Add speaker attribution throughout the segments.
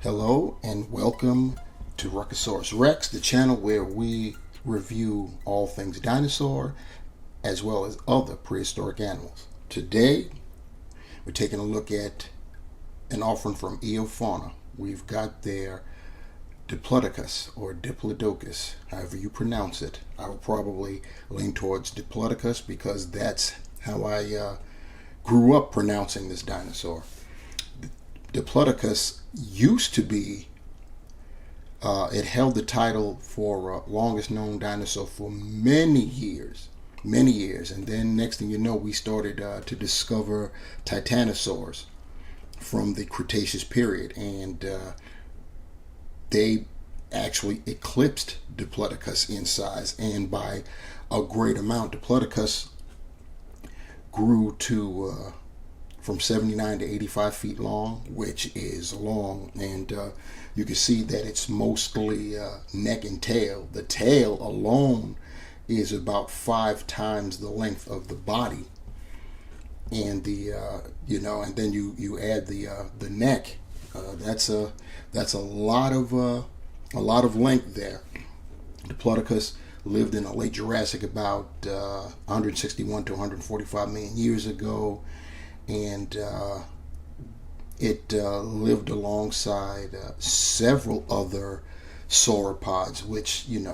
Speaker 1: Hello and welcome to Ruckosaurus Rex, the channel where we review all things dinosaur as well as other prehistoric animals. Today we're taking a look at an offering from Eofauna. We've got their Diplodocus or Diplodocus, however you pronounce it. I will probably lean towards Diplodocus because that's how I grew up pronouncing this dinosaur. Diplodocus used to be, it held the title for longest known dinosaur for many years. And then next thing you know, we started to discover titanosaurs from the Cretaceous period, and they actually eclipsed Diplodocus in size, and by a great amount. Diplodocus grew to from 79 to 85 feet long, which is long, and you can see that it's mostly neck and tail. The tail alone is about 5 times the length of the body, and the and then you add the neck. That's a lot of length there. Diplodocus lived in the late Jurassic about 161 to 145 million years ago, and it lived alongside several other sauropods, which you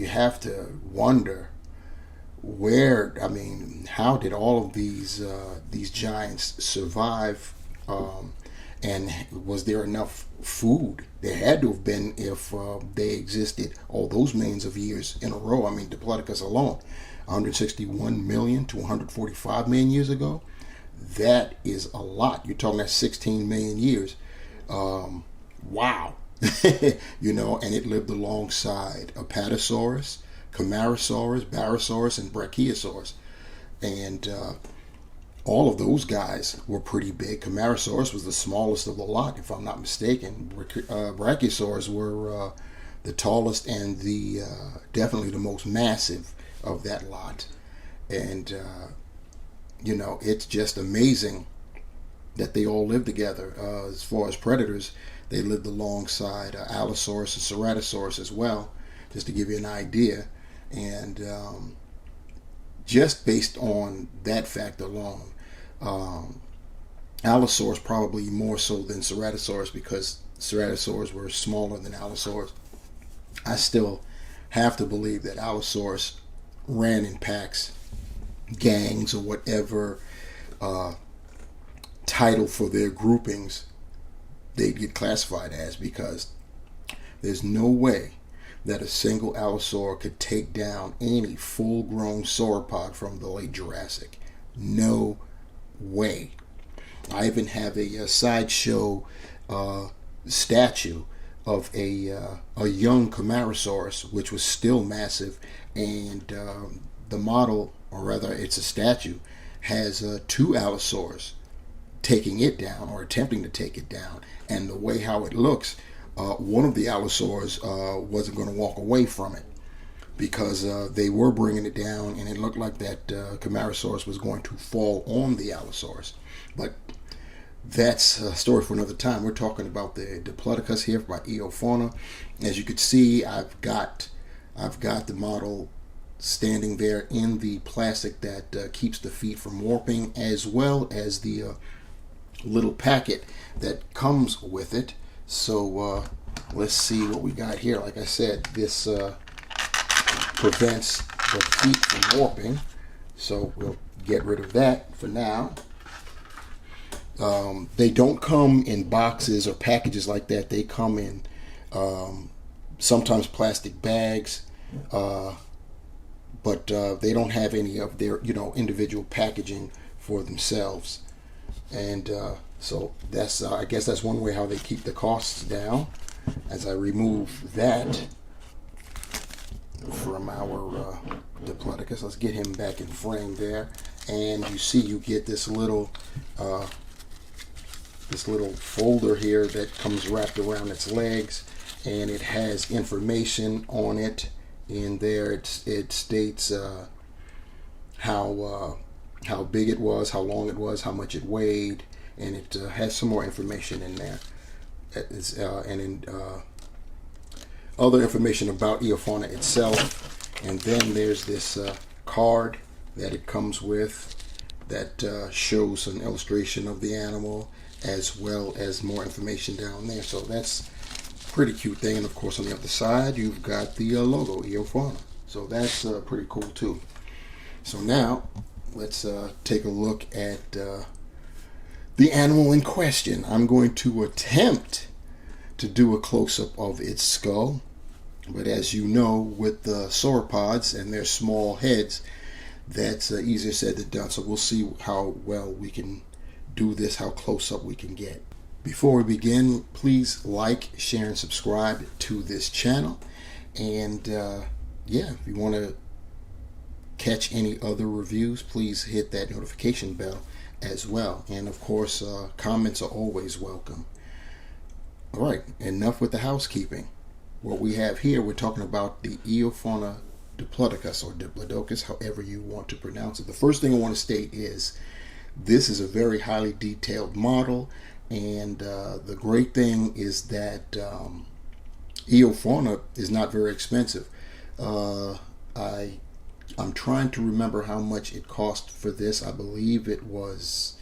Speaker 1: have to wonder how did all of these giants survive, and was there enough food? There had to have been if they existed all those millions of years in a row. I mean, Diplodocus alone, 161 million to 145 million years ago. That is a lot. You're talking about 16 million years. Wow. And it lived alongside Apatosaurus, Camarasaurus, Barosaurus, and Brachiosaurus. And all of those guys were pretty big. Camarasaurus was the smallest of the lot, if I'm not mistaken. Brachiosaurus were the tallest and the definitely the most massive of that lot. And it's just amazing that they all live together. As far as predators, they lived alongside Allosaurus and Ceratosaurus as well, just to give you an idea. And just based on that fact alone, Allosaurus probably more so than Ceratosaurus, because Ceratosaurs were smaller than Allosaurus. I still have to believe that Allosaurus ran in packs, gangs, or whatever title for their groupings they'd get classified as, because there's no way that a single allosaur could take down any full-grown sauropod from the late Jurassic. No way. I even have a sideshow statue of a young Camarasaurus, which was still massive, and the model, or rather it's a statue, has 2 allosaurs taking it down or attempting to take it down. And the way how it looks, one of the allosaurs wasn't going to walk away from it, because they were bringing it down, and it looked like that Camarasaurus was going to fall on the Allosaurus. But that's a story for another time. We're talking about the Diplodocus here by Eofauna. As you can see, I've got the model standing there in the plastic that keeps the feet from warping, as well as the little packet that comes with it. So let's see what we got here. Like I said, this prevents the feet from warping, so we'll get rid of that for now. They don't come in boxes or packages like that. They come in sometimes plastic bags, but they don't have any of their individual packaging for themselves. And so that's I guess that's one way how they keep the costs down. As I remove that from our Diplodocus, let's get him back in frame there, and you see you get this little folder here that comes wrapped around its legs, and it has information on it. In there it states how big it was, how long it was, how much it weighed, and it has some more information in there. and in other information about Eofauna itself. And then there's this card that it comes with that shows an illustration of the animal, as well as more information down there. So that's a pretty cute thing. And of course, on the other side, you've got the logo, Eofauna. So that's pretty cool too. So now let's take a look at the animal in question. I'm going to attempt to do a close-up of its skull, but as you know, with the sauropods and their small heads, that's easier said than done. So we'll see how well we can do this, how close up we can get. Before we begin, please like, share, and subscribe to this channel. And yeah, if you want to catch any other reviews, please hit that notification bell as well. And of course, comments are always welcome. All right, enough with the housekeeping. What we have here, we're talking about the Eofauna Diplodocus, or Diplodocus, however you want to pronounce it. The first thing I want to state is this is a very highly detailed model, and the great thing is that Eofauna is not very expensive. I'm trying to remember how much it cost for this. I believe it was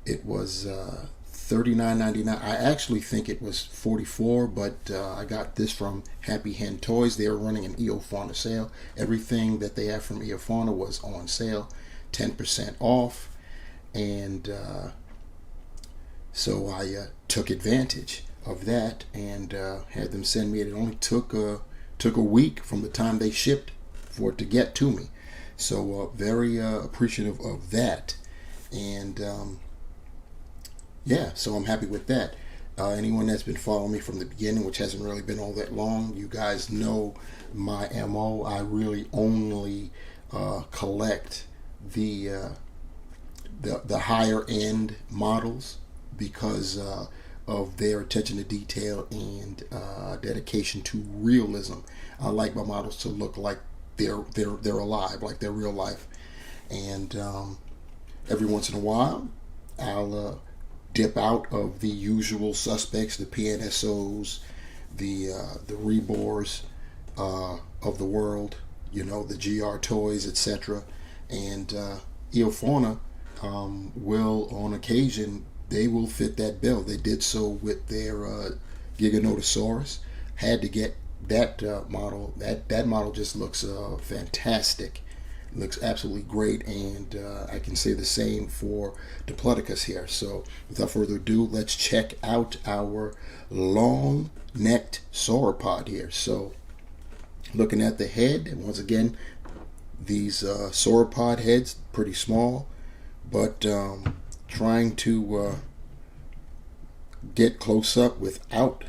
Speaker 1: $39.99. I actually think it was $44, but I got this from Happy Hen Toys. They were running an Eofauna sale. Everything that they have from Eofauna was on sale, 10% off, and so I took advantage of that and had them send me it. It only took a week from the time they shipped for it to get to me. So very appreciative of that, and yeah, so I'm happy with that. Anyone that's been following me from the beginning, which hasn't really been all that long, you guys know my MO. I really only collect the higher end models because of their attention to detail and dedication to realism. I like my models to look like they're alive, like they're real life. And every once in a while, I'll dip out of the usual suspects, the PNSOs, the Rebors of the world, you know, the GR Toys, etc. And Eofauna will, on occasion, they will fit that bill. They did so with their Giganotosaurus. Had to get that model. That model just looks fantastic. Looks absolutely great, and I can say the same for Diplodocus here. So without further ado, let's check out our long-necked sauropod here. So looking at the head, and once again, these sauropod heads, pretty small, but trying to get close up without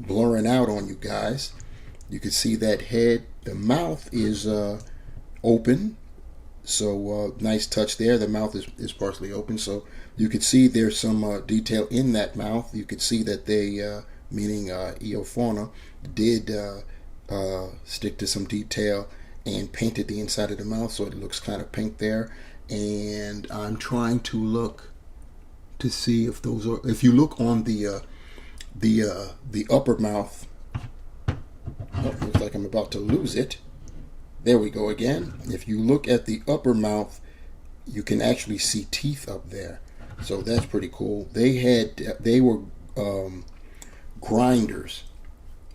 Speaker 1: blurring out on you guys. You can see that head. The mouth is open, so nice touch there. The mouth is partially open, so you could see there's some detail in that mouth. You could see that they, meaning Eofauna, did stick to some detail and painted the inside of the mouth, so it looks kind of pink there. And I'm trying to look to see if those are. If you look on the upper mouth, oh, looks like I'm about to lose it. There we go again. If you look at the upper mouth, you can actually see teeth up there. So that's pretty cool. They were grinders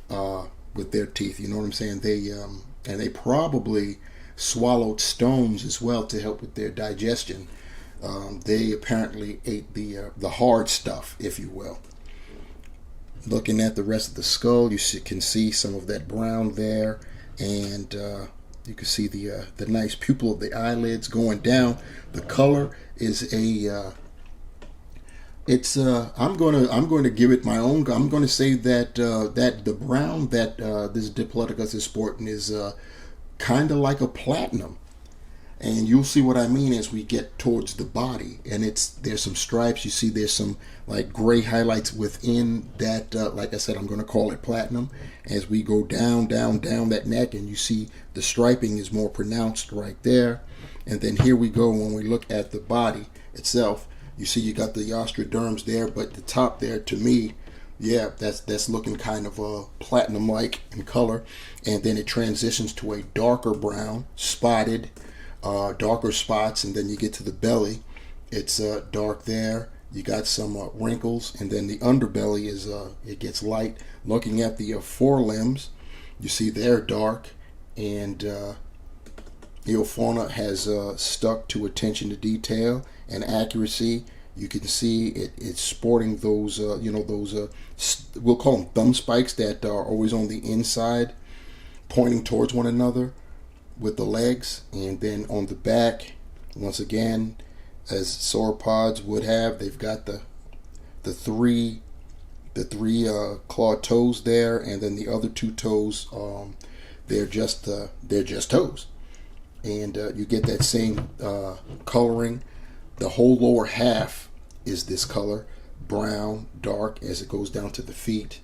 Speaker 1: with their teeth. You know what I'm saying? And they probably swallowed stones as well to help with their digestion. They apparently ate the hard stuff, if you will. Looking at the rest of the skull, you can see some of that brown there, and you can see the nice pupil of the eyelids going down. The color is I'm going to give it my own. I'm going to say that that the brown that this Diplodocus is sporting is kind of like a platinum, and you'll see what I mean as we get towards the body. And there's some stripes. You see there's some like gray highlights within that. Like I said, I'm going to call it platinum. As we go down that neck, and you see the striping is more pronounced right there. And then here we go when we look at the body itself. You see you got the osteoderms there, but the top there, to me, Yeah, that's looking kind of platinum-like in color, and then it transitions to a darker brown, spotted, darker spots, and then you get to the belly. It's dark there. You got some wrinkles, and then the underbelly is it gets light. Looking at the forelimbs, you see they're dark, and Eofauna has stuck to attention to detail and accuracy. You can see it's sporting those, we'll call them thumb spikes that are always on the inside, pointing towards one another with the legs. And then on the back, once again, as sauropods would have, they've got the three clawed toes there, and then the other two toes, they're just toes. And you get that same coloring. The whole lower half is this color, brown, dark, as it goes down to the feet.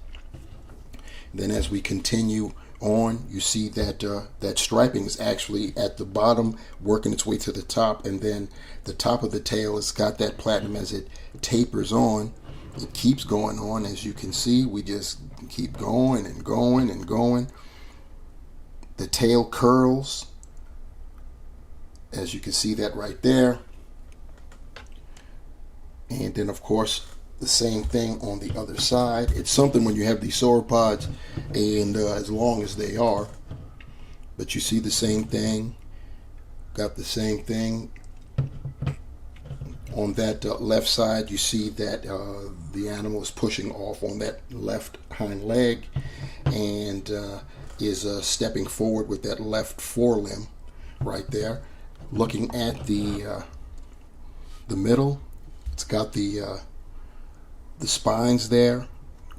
Speaker 1: Then as we continue on, you see that that striping is actually at the bottom, working its way to the top, and then the top of the tail has got that platinum as it tapers on. It keeps going on, as you can see. We just keep going and going and going. The tail curls, as you can see that right there. And then, of course, the same thing on the other side. It's something when you have these sauropods, and as long as they are. But you see the same thing. Got the same thing. On that left side, you see that the animal is pushing off on that left hind leg, and is stepping forward with that left forelimb right there. Looking at the middle, it's got the spines there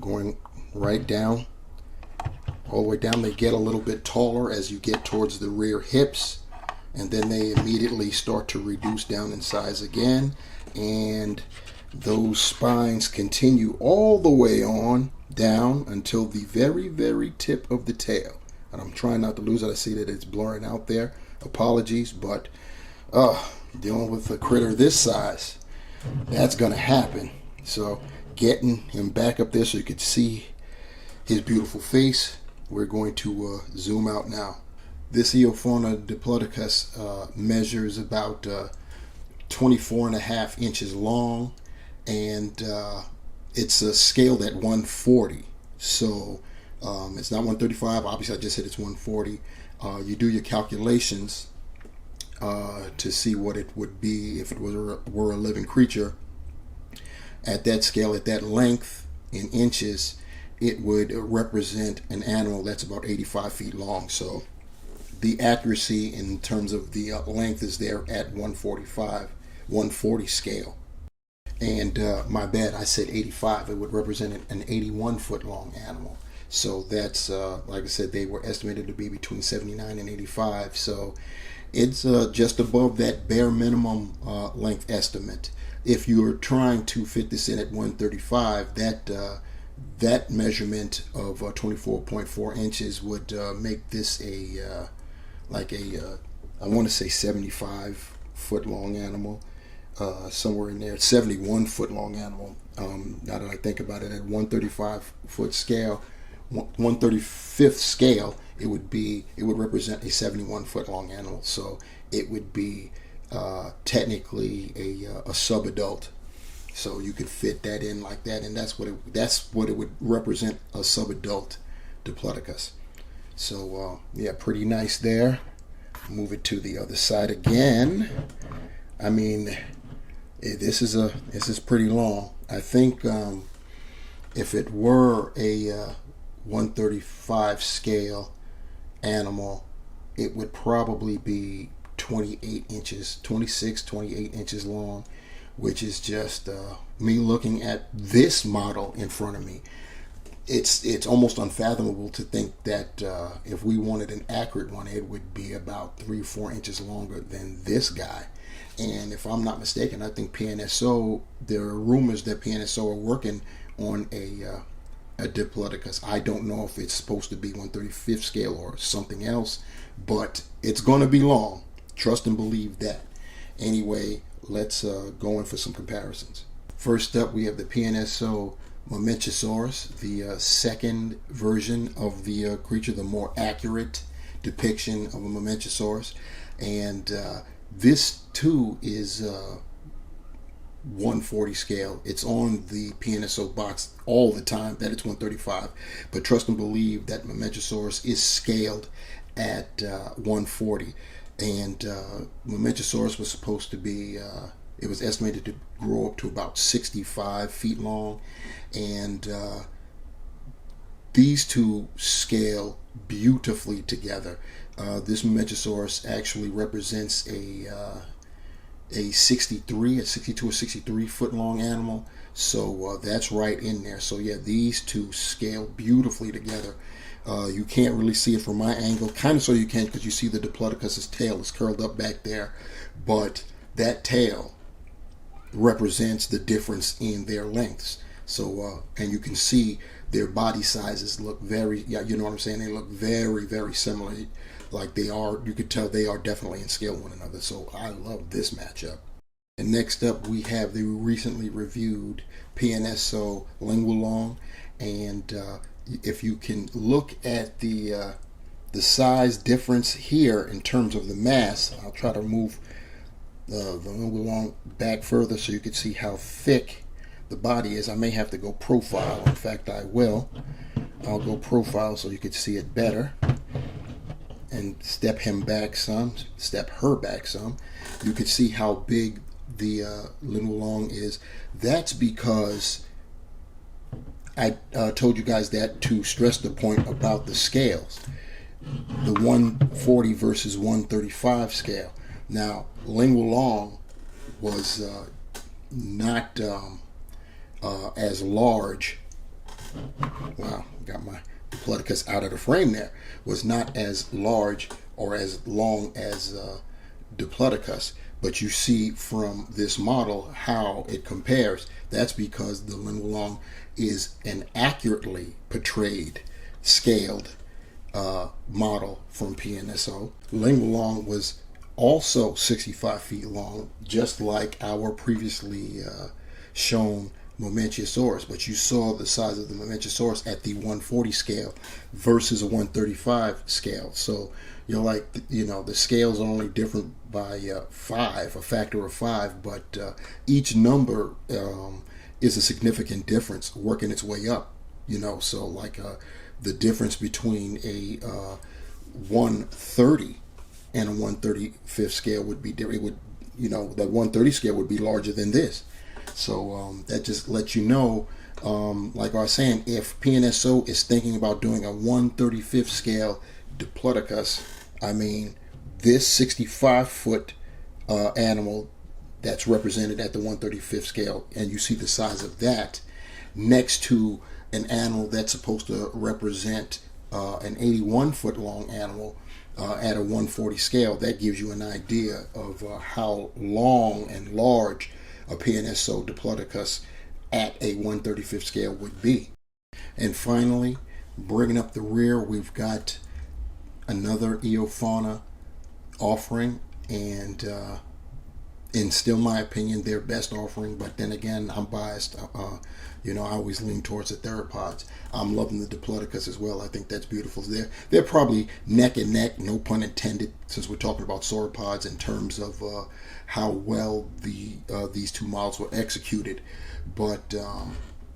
Speaker 1: going right down, all the way down. They get a little bit taller as you get towards the rear hips, and then they immediately start to reduce down in size again, and those spines continue all the way on down until the very, very tip of the tail. And I'm trying not to lose it. I see that it's blurring out there. Apologies, but dealing with a critter this size, that's gonna happen. So getting him back up there so you could see his beautiful face, we're going to zoom out now. This Eofauna Diplodocus measures about 24.5 inches long, and it's scaled at 140. So it's not 135. Obviously, I just said it's 140. You do your calculations to see what it would be if it were a living creature. At that scale, at that length in inches, it would represent an animal that's about 85 feet long. So the accuracy in terms of the length is there at 140 scale. And my bad, I said 85. It would represent an 81 foot long animal. So that's, like I said, they were estimated to be between 79 and 85. So it's just above that bare minimum length estimate. If you're trying to fit this in at 135, that measurement of 24.4 inches would make this a I want to say 75 foot long animal, somewhere in there, 71 foot long animal. Now that I think about it, at 135 foot scale, 135th scale, it would represent a 71 foot long animal. So it would be technically a subadult. So you could fit that in like that, and that's what it would represent, a subadult Diplodocus. So yeah, pretty nice there. Move it to the other side again. I mean, this is pretty long. I think if it were a 135 scale animal, it would probably be 28 inches, 26, 28 inches long, which is just me looking at this model in front of me. It's almost unfathomable to think that if we wanted an accurate one, it would be about 3 or 4 inches longer than this guy. And if I'm not mistaken, I think PNSO, there are rumors that PNSO are working on a Diplodocus. I don't know if it's supposed to be 135th scale or something else, but it's going to be long. Trust and believe that. Anyway, let's go in for some comparisons. First up, we have the PNSO Mamenchisaurus, the second version of the creature, the more accurate depiction of a Mamenchisaurus. And this too is 140 scale. It's on the PNSO box all the time that it's 135. But trust and believe that Mamenchisaurus is scaled at 140. And Mamenchisaurus was supposed to be, it was estimated to grow up to about 65 feet long. And these two scale beautifully together. This Mamenchisaurus actually represents a 62 or 63 foot long animal. So that's right in there. So yeah, these two scale beautifully together. You can't really see it from my angle, kind of so you can, because you see the Diplodocus's tail is curled up back there, but that tail represents the difference in their lengths. So and you can see their body sizes look very, yeah, you know what I'm saying, they look very, very similar. Like they are, you could tell they are definitely in scale with one another. So I love this matchup. And next up we have the recently reviewed PNSO Lingualong. And if you can look at the size difference here in terms of the mass, I'll try to move the Lingualong back further so you can see how thick the body is. I may have to go profile. In fact, I will. I'll go profile so you can see it better. And step him back some, step her back some. You can see how big the Lingualong is. That's because I told you guys that to stress the point about the scales. The 140 versus 135 scale. Now, Lingualong was not as large. Wow, got my Diplodocus out of the frame there. Was not as large or as long as Diplodocus. But you see from this model how it compares. That's because the Lingualong is an accurately portrayed, scaled model from PNSO. Lingualong was also 65 feet long, just like our previously shown Mamenchisaurus, but you saw the size of the Mamenchisaurus at the 140 scale versus a 135 scale. So you're like, you know, the scales are only different by a factor of 5, but each number is a significant difference working its way up, you know. So like the difference between a 130 and a 135th scale would be different. It would, you know, that 130 scale would be larger than this. So that just lets you know, like I was saying, if PNSO is thinking about doing a 135th scale Diplodocus, I mean, this 65-foot animal that's represented at the 135th scale, and you see the size of that, next to an animal that's supposed to represent an 81-foot long animal at a 140 scale, that gives you an idea of how long and large a PNSO Diplodocus at a 135th scale would be. And finally, bringing up the rear, we've got another Eofauna offering, and in still my opinion their best offering, but then again I'm biased. You know, I always lean towards the theropods. I'm loving the Diplodocus as well. I think that's beautiful. They're probably neck and neck, no pun intended, since we're talking about sauropods, in terms of how well these two models were executed. But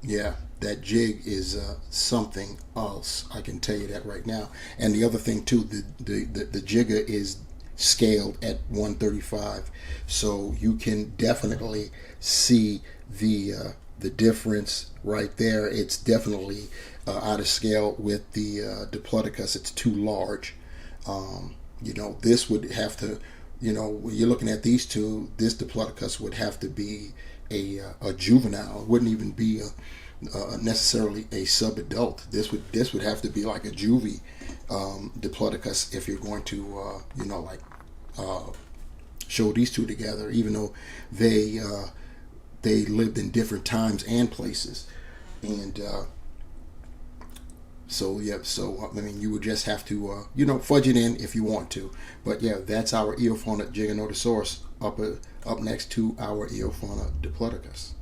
Speaker 1: yeah, that jig is something else. I can tell you that right now. And the other thing too, the jigger is scaled at 135, so you can definitely see the difference right there. It's definitely out of scale with the Diplodocus. It's too large. You know, this would have to, you know, when you're looking at these two, this Diplodocus would have to be a juvenile. It wouldn't even be necessarily a sub-adult. This would have to be like a juvie Diplodocus if you're going to you know, like show these two together, even though they lived in different times and places. And so yeah, so I mean, you would just have to you know, fudge it in if you want to. But yeah, that's our Eofauna Giganotosaurus up next to our Eofauna Diplodocus.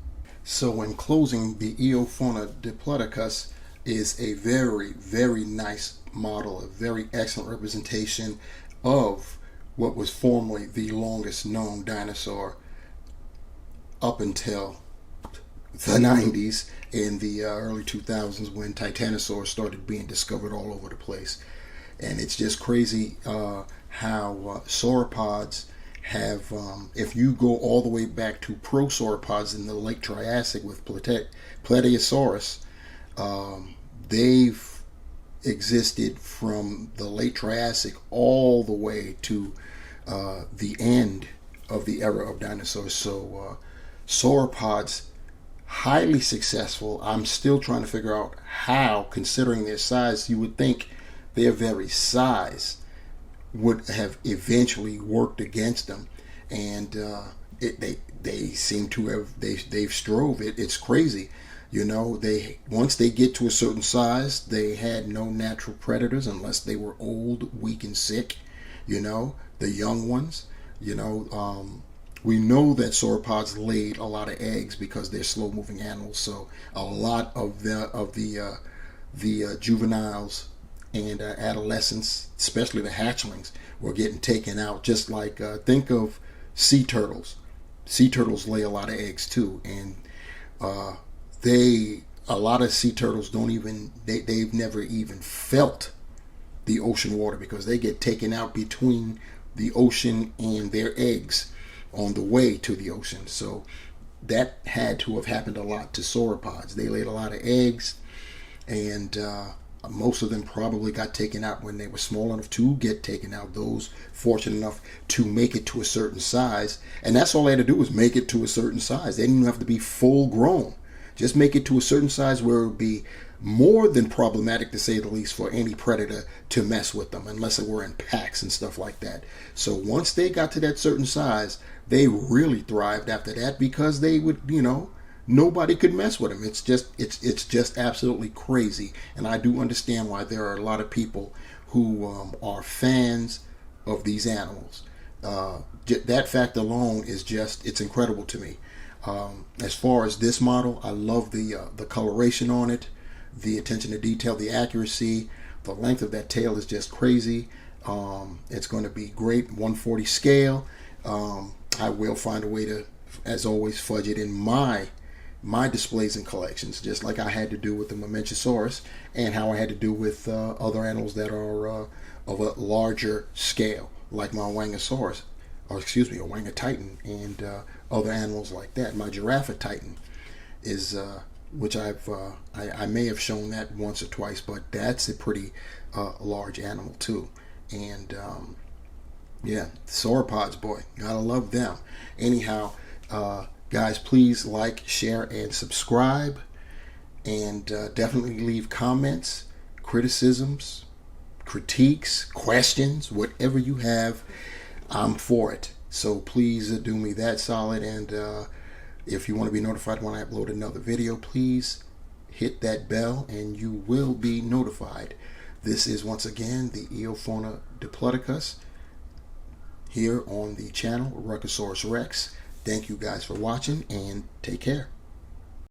Speaker 1: So in closing, the Eofauna Diplodocus is a very, very nice model, a very excellent representation of what was formerly the longest known dinosaur up until the 90s and the early 2000s, when titanosaurs started being discovered all over the place. And it's just crazy how sauropods have, if you go all the way back to prosauropods in the late Triassic with Plateosaurus, they've existed from the late Triassic all the way to the end of the era of dinosaurs. So sauropods, highly successful. I'm still trying to figure out how, considering their size. You would think their very size would have eventually worked against them, and they seem to have they've strove it. It's crazy, you know. They, once they get to a certain size, they had no natural predators unless they were old, weak, and sick. You know, the young ones. You know, we know that sauropods laid a lot of eggs because they're slow-moving animals. So a lot of the juveniles and adolescents, especially the hatchlings, were getting taken out. Just like think of sea turtles. Sea turtles lay a lot of eggs too, and a lot of sea turtles don't even they've never even felt the ocean water because they get taken out between the ocean and their eggs on the way to the ocean. So that had to have happened a lot to sauropods. They laid a lot of eggs, and most of them probably got taken out when they were small enough to get taken out. Those fortunate enough to make it to a certain size, and that's all they had to do was make it to a certain size. They didn't even have to be full grown. Just make it to a certain size where it would be more than problematic, to say the least, for any predator to mess with them, unless it were in packs and stuff like that. So once they got to that certain size, they really thrived after that, because they would, you know, nobody could mess with them. It's just absolutely crazy. And I do understand why there are a lot of people who are fans of these animals. That fact alone is just, it's incredible to me. As far as this model, I love the coloration on it, the attention to detail, the accuracy. The length of that tail is just crazy. It's going to be great, 140 scale. I will find a way to, as always, fudge it in my displays and collections, just like I had to do with the Mamenchisaurus, and how I had to do with other animals that are of a larger scale, like my Wangosaurus, or excuse me, a Wangatitan, and other animals like that. My Giraffatitan is, which I may have shown that once or twice, but that's a pretty large animal too. And yeah, sauropods, boy, gotta love them. Anyhow, guys, please like, share, and subscribe, and definitely leave comments, criticisms, critiques, questions, whatever you have. I'm for it. So please do me that solid, and if you want to be notified when I upload another video, please hit that bell and you will be notified. This is once again the Eofauna Diplodocus here on the channel Ruckosaurus Rex. Thank you guys for watching, and take care.